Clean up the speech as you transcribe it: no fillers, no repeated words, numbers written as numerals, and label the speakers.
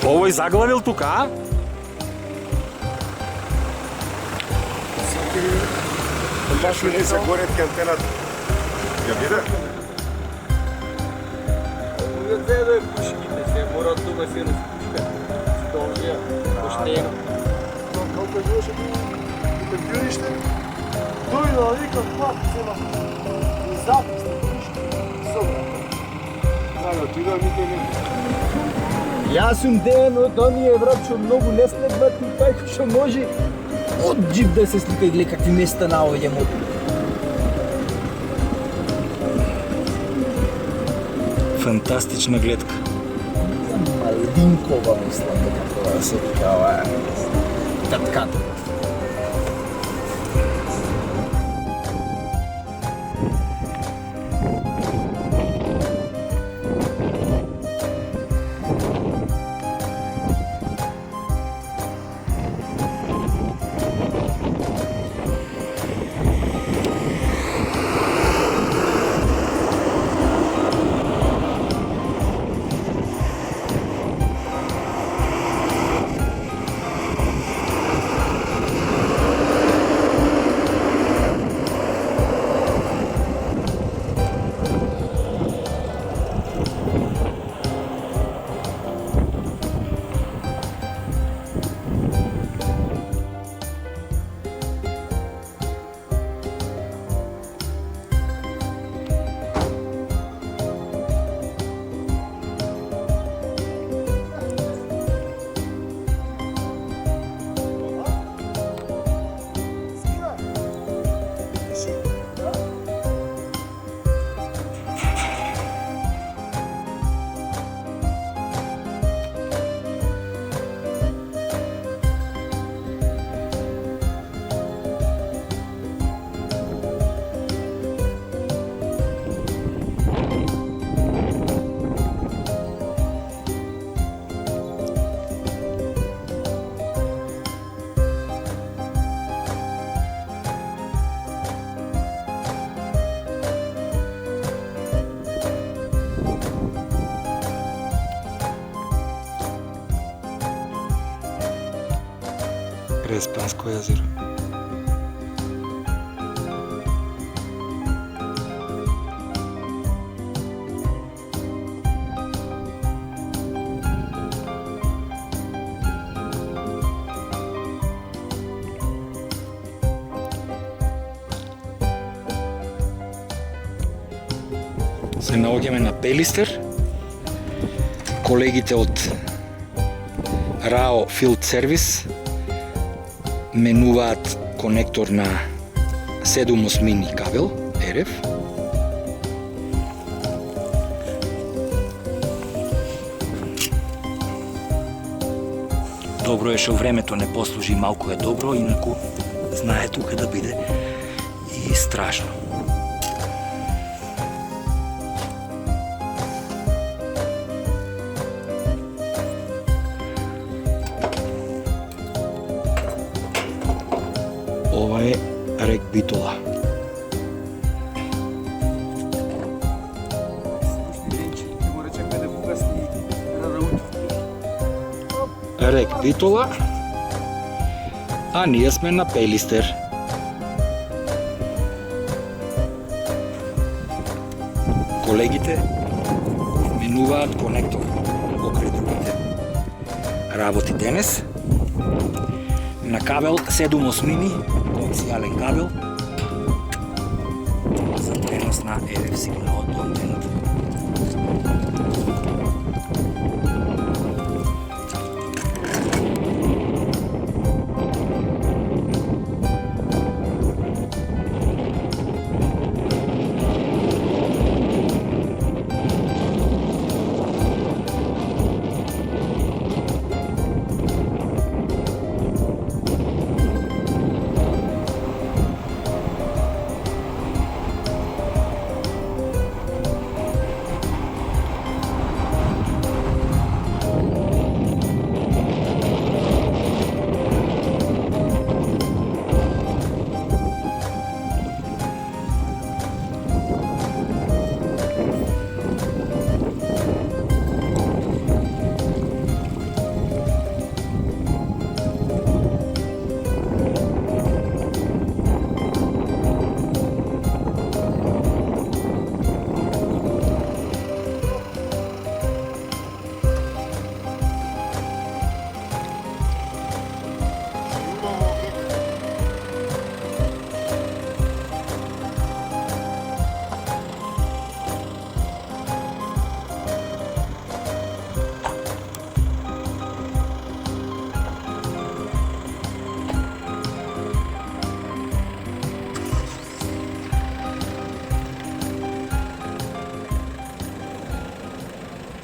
Speaker 1: Овој заглавил тука, а?
Speaker 2: Баш ми не се горет ке антената. Ја биде?
Speaker 3: Заедно е пушките, се мора од тука се распушка. Столија, поштено.
Speaker 4: Колко беше пензиониште, дојде да вика пак сема и запис на пушки собра.
Speaker 2: Да, отидоа никој не.
Speaker 3: Јас сум ден од оние брат што многу не следват и кај што може од джип да се слика и гледа какви места наоѓам од.
Speaker 1: Фантастична гледка.
Speaker 3: Малинкова мислам дека тоа да се вика ова татката.
Speaker 1: Респанско јазеро. Се наоѓаме на Пелистер. Колегите од РАО Field Service менуваат конектор на 7/8 кабел RF. Добро е што времето не послужи, малку е добро, инаку знае тука да биде и страшно. Ова е рек Битола. Рек Битола, а ние сме на Пелистер. Колегите менуваат конектор покрај другите работи денес на кабел 7/8 коаксијален кабел за пренос на RF сигналот до антената.